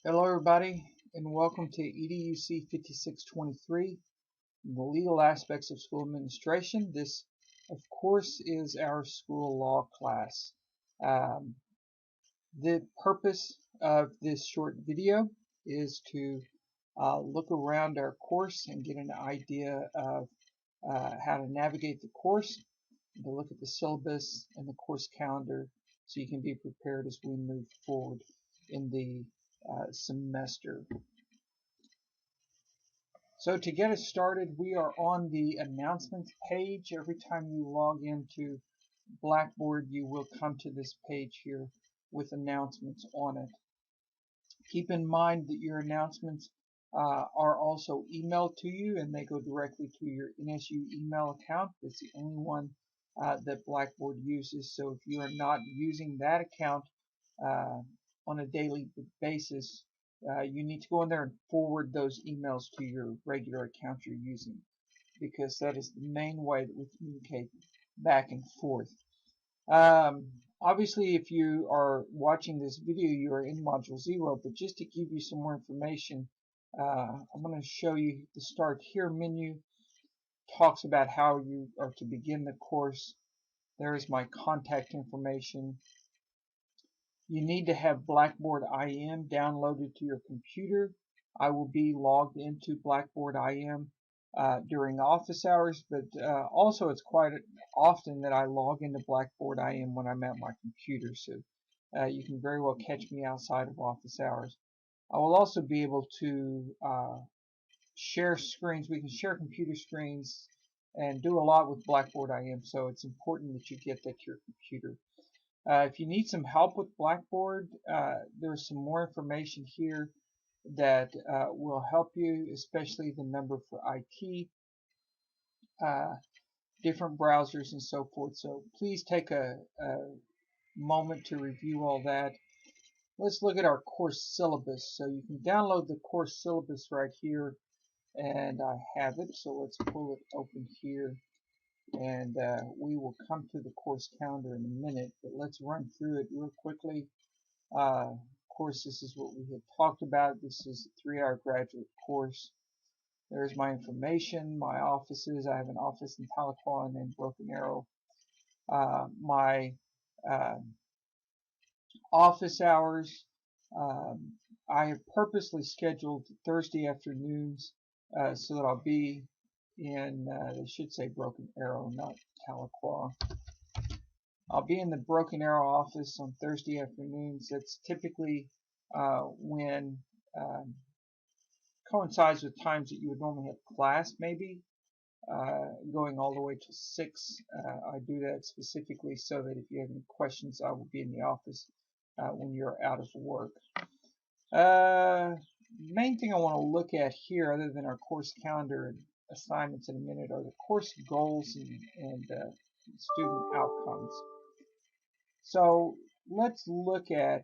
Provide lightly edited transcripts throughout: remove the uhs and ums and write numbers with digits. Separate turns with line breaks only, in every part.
Hello everybody and welcome to EDUC 5623, the legal aspects of school administration. This of course is our school law class. The purpose of this short video is to look around our course and get an idea of how to navigate the course, to look at the syllabus and the course calendar so you can be prepared as we move forward in the semester. So to get us started, we are on the announcements page. Every time you log into Blackboard, you will come to this page here with announcements on it. Keep in mind that your announcements are also emailed to you, and they go directly to your NSU email account. It's the only one that Blackboard uses. So if you are not using that account on a daily basis, you need to go in there and forward those emails to your regular account you're using, because that is the main way that we communicate back and forth. Obviously, if you are watching this video, you are in Module 0, but just to give you some more information, I'm going to show you the Start Here menu. Talks about how you are to begin the course. There is my contact information. You need to have Blackboard IM downloaded to your computer. I will be logged into Blackboard IM during office hours, but also it's quite often that I log into Blackboard IM when I'm at my computer, so you can very well catch me outside of office hours. I will also be able to share screens. We can share computer screens and do a lot with Blackboard IM, so it's important that you get that to your computer. If you need some help with Blackboard, there's some more information here that will help you, especially the number for IT, different browsers and so forth. So please take a moment to review all that. Let's look at our course syllabus. So you can download the course syllabus right here, and I have it. So let's pull it open here, and we will come to the course calendar in a minute, but let's run through it real quickly. Of course, this is what we had talked about. This is a 3-hour graduate course. There's my information, my offices. I have an office in Tahlequah and in Broken Arrow. My office hours, I have purposely scheduled Thursday afternoons so that I'll be in, they should say Broken Arrow, not Tahlequah. I'll be in the Broken Arrow office on Thursday afternoons. That's typically when coincides with times that you would normally have class, maybe going all the way to 6. I do that specifically so that if you have any questions, I will be in the office when you're out of work. Main thing I want to look at here, other than our course calendar and assignments in a minute, are the course goals and student outcomes. So let's look at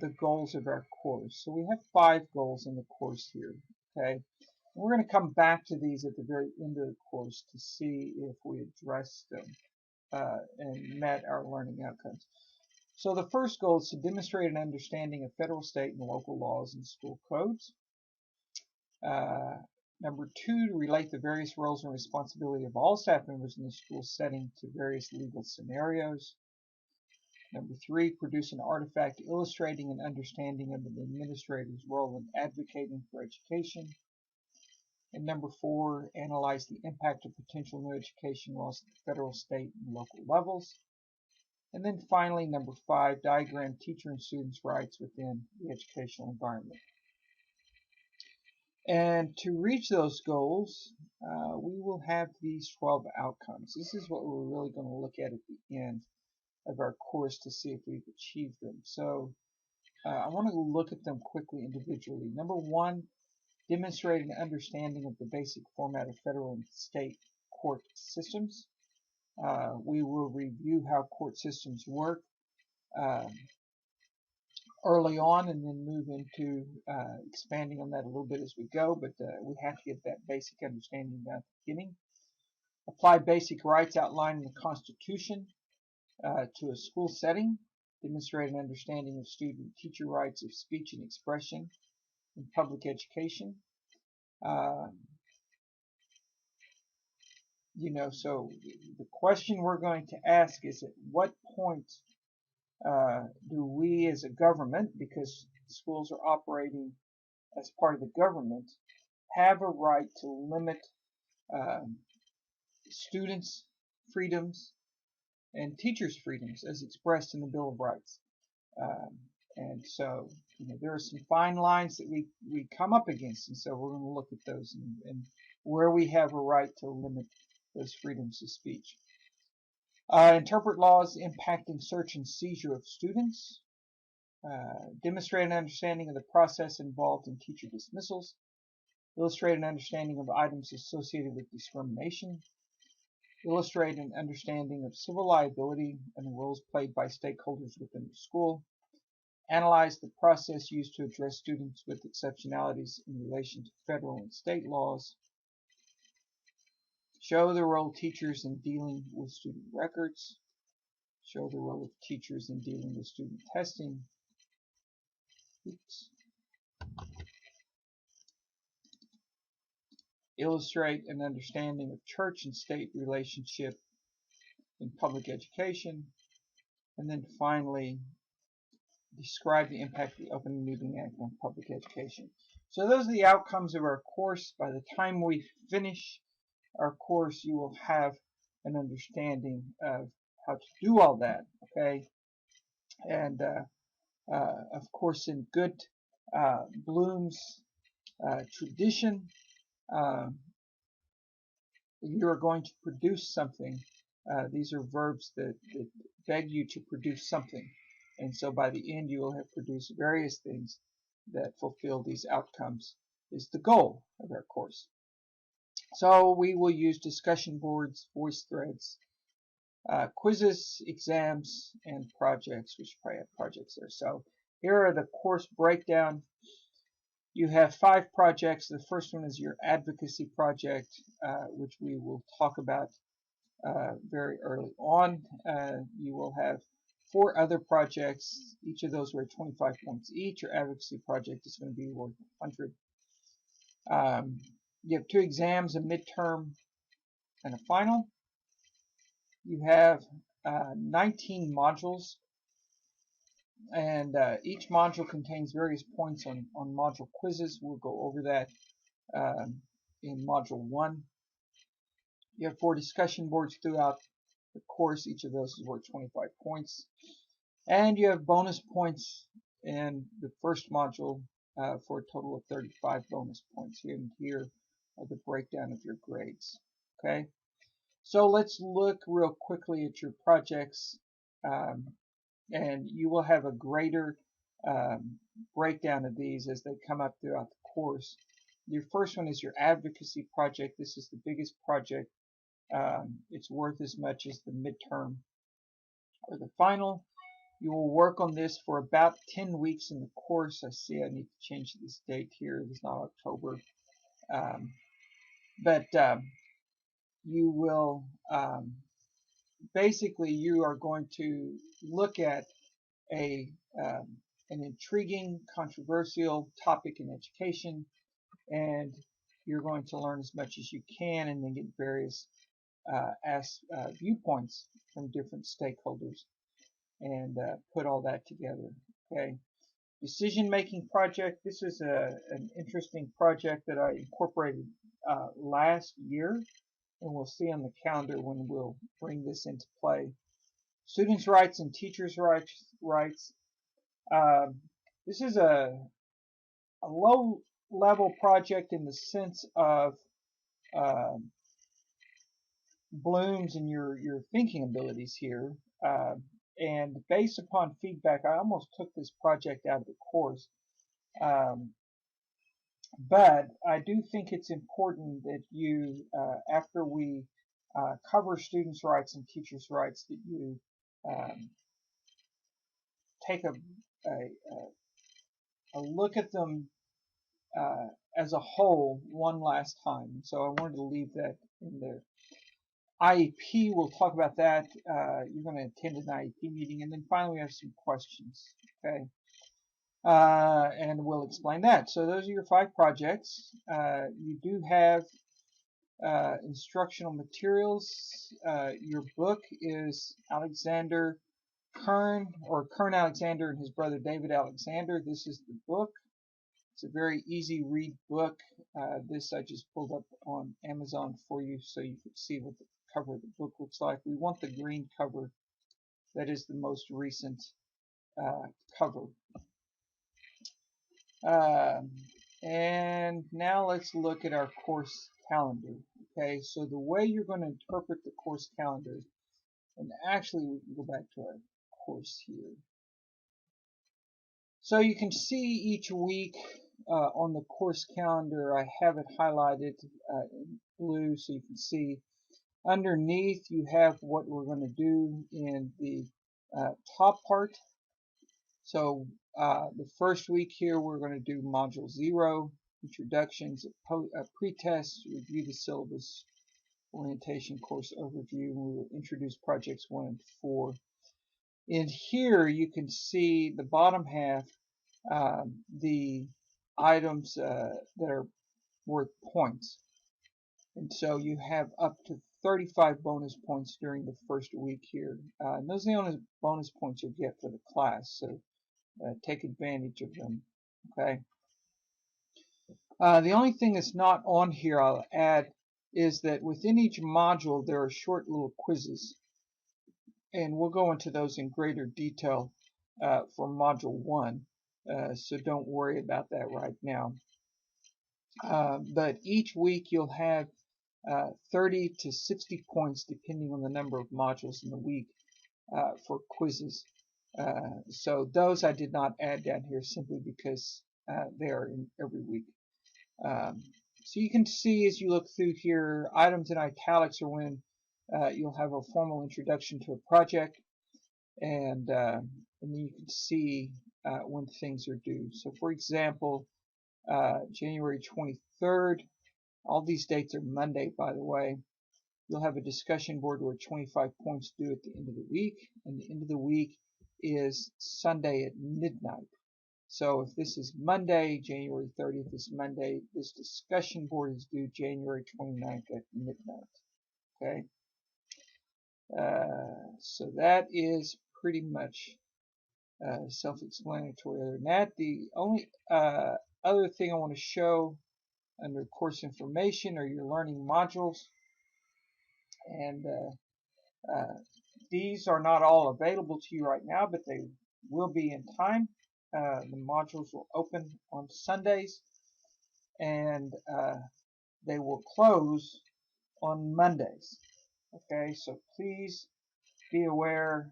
the goals of our course. So we have 5 goals in the course here. Okay, we're going to come back to these at the very end of the course to see if we addressed them and met our learning outcomes. So the first goal is to demonstrate an understanding of federal, state, and local laws and school codes. Number 2, to relate the various roles and responsibility of all staff members in the school setting to various legal scenarios. Number 3, produce an artifact illustrating an understanding of the administrator's role in advocating for education. And number 4, analyze the impact of potential new education laws at the federal, state, and local levels. And then finally, number 5, diagram teacher and students' rights within the educational environment. And to reach those goals, we will have these 12 outcomes. This is what we're really going to look at the end of our course to see if we've achieved them. So I want to look at them quickly individually. Number 1, demonstrate an understanding of the basic format of federal and state court systems. We will review how court systems work early on and then move into expanding on that a little bit as we go, but we have to get that basic understanding at the beginning. Apply basic rights outlined in the Constitution to a school setting. demonstrate an understanding of student-teacher rights of speech and expression in public education. So the question we're going to ask is, at what point do we as a government, because schools are operating as part of the government, have a right to limit students' freedoms and teachers' freedoms as expressed in the Bill of Rights? And so, there are some fine lines that we come up against, and so we're going to look at those and where we have a right to limit those freedoms of speech. Interpret laws impacting search and seizure of students. Demonstrate an understanding of the process involved in teacher dismissals. Illustrate an understanding of items associated with discrimination. Illustrate an understanding of civil liability and the roles played by stakeholders within the school. Analyze the process used to address students with exceptionalities in relation to federal and state laws. Show the role of teachers in dealing with student records. Show the role of teachers in dealing with student testing. Oops. Illustrate an understanding of church and state relationship in public education. And then finally, describe the impact of the Open and Moving Act on public education. So those are the outcomes of our course. By the time we finish our course, you will have an understanding of how to do all that, okay? And of course, in good Bloom's tradition, you are going to produce something. These are verbs that beg you to produce something. And so by the end, you will have produced various things that fulfill these outcomes, is the goal of our course. So we will use discussion boards, voice threads, quizzes, exams, and projects. We should probably have projects there. So here are the course breakdown. You have 5 projects. The first one is your advocacy project, which we will talk about very early on. You will have 4 other projects. Each of those worth 25 points each. Your advocacy project is going to be worth 100. You have 2 exams, a midterm and a final. You have 19 modules, and each module contains various points on module quizzes. We'll go over that in module 1. You have 4 discussion boards throughout the course. Each of those is worth 25 points. And you have bonus points in the first module for a total of 35 bonus points. And here are the breakdown of your grades. Okay, so let's look real quickly at your projects, and you will have a greater breakdown of these as they come up throughout the course. Your first one is your advocacy project. This is the biggest project. It's worth as much as the midterm or the final. You will work on this for about 10 weeks in the course. I see I need to change this date here. It's not October. You will basically, you are going to look at an intriguing, controversial topic in education, and you're going to learn as much as you can and then get various viewpoints from different stakeholders and put all that together. Okay, decision-making project. This is an interesting project that I incorporated last year, and we'll see on the calendar when we'll bring this into play. Students' rights and teachers' rights. This is a low-level project in the sense of Bloom's and your thinking abilities here. And based upon feedback, I almost took this project out of the course. But I do think it's important that you, after we cover students' rights and teachers' rights, that you take a look at them as a whole one last time. So I wanted to leave that in there. IEP, we'll talk about that. You're going to attend an IEP meeting, and then finally we have some questions. Okay, and we'll explain that. So those are your 5 projects. You do have instructional materials. Your book is Alexander Kern, or Kern Alexander and his brother David Alexander. This is the book. It's a very easy read book. This I just pulled up on Amazon for you so you could see what the cover of the book looks like. We want the green cover. That is the most recent cover. And now let's look at our course calendar. Okay, so the way you're going to interpret the course calendar, and actually we can go back to our course here. So you can see each week on the course calendar, I have it highlighted in blue so you can see. Underneath you have what we're going to do in the top part. So the first week here we're going to do Module 0, Introductions, Pretest, Review the Syllabus, Orientation, Course Overview, and we will introduce Projects 1 and 4. In here you can see the bottom half, the items that are worth points. And so you have up to 35 bonus points during the first week here. And those are the only bonus points you'll get for the class, so take advantage of them. Okay. The only thing that's not on here I'll add is that within each module there are short little quizzes. And we'll go into those in greater detail for Module 1. So don't worry about that right now. But each week you'll have 30 to 60 points depending on the number of modules in the week for quizzes. So those I did not add down here simply because they are in every week. So you can see as you look through here, items in italics are when you'll have a formal introduction to a project, and then you can see when things are due. So for example, January 23rd, all these dates are Monday, by the way. You'll have a discussion board where 25 points due at the end of the week, and the end of the week is Sunday at midnight. So if this is Monday, January 30th is Monday, this discussion board is due January 29th at midnight. Okay? So that is pretty much self-explanatory. Other than that, the only other thing I want to show under course information are your learning modules, and these are not all available to you right now, but they will be in time. The modules will open on Sundays, and they will close on Mondays. Okay, so please be aware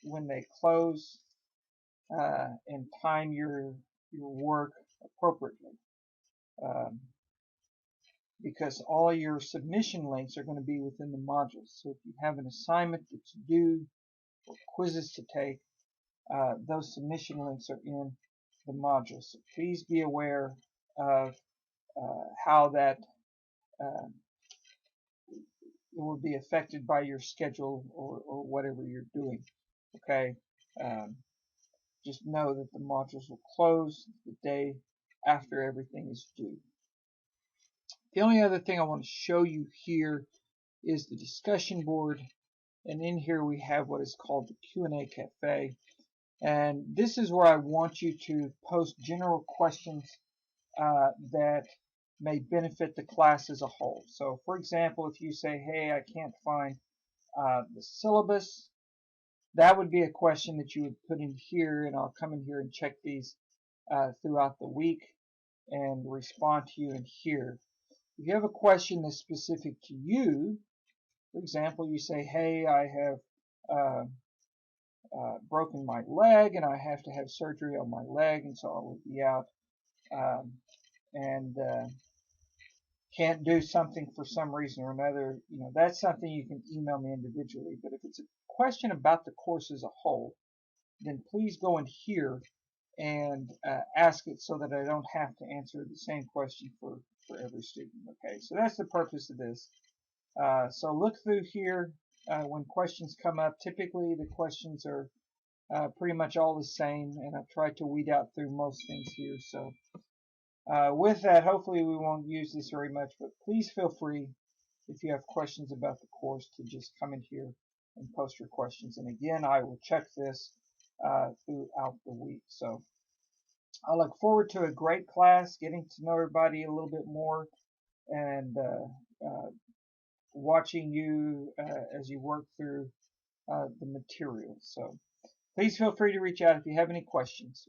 when they close and time your work appropriately. Because all your submission links are going to be within the modules. So if you have an assignment that's due or quizzes to take, those submission links are in the modules. So please be aware of how that it will be affected by your schedule or whatever you're doing. Okay, just know that the modules will close the day after everything is due. The only other thing I want to show you here is the discussion board, and in here we have what is called the Q&A Cafe, and this is where I want you to post general questions that may benefit the class as a whole. So for example, if you say, hey, I can't find the syllabus, that would be a question that you would put in here, and I'll come in here and check these throughout the week and respond to you in here. If you have a question that's specific to you, for example, you say, hey, I have broken my leg and I have to have surgery on my leg, and so I will be out and can't do something for some reason or another, that's something you can email me individually. But if it's a question about the course as a whole, then please go in here and ask it so that I don't have to answer the same question for every student. Okay, so that's the purpose of this. So look through here when questions come up. Typically the questions are pretty much all the same, and I've tried to weed out through most things here. So with that, hopefully we won't use this very much, but please feel free if you have questions about the course to just come in here and post your questions. And again, I will check this throughout the week. So I look forward to a great class, getting to know everybody a little bit more, and watching you as you work through the material. So please feel free to reach out if you have any questions.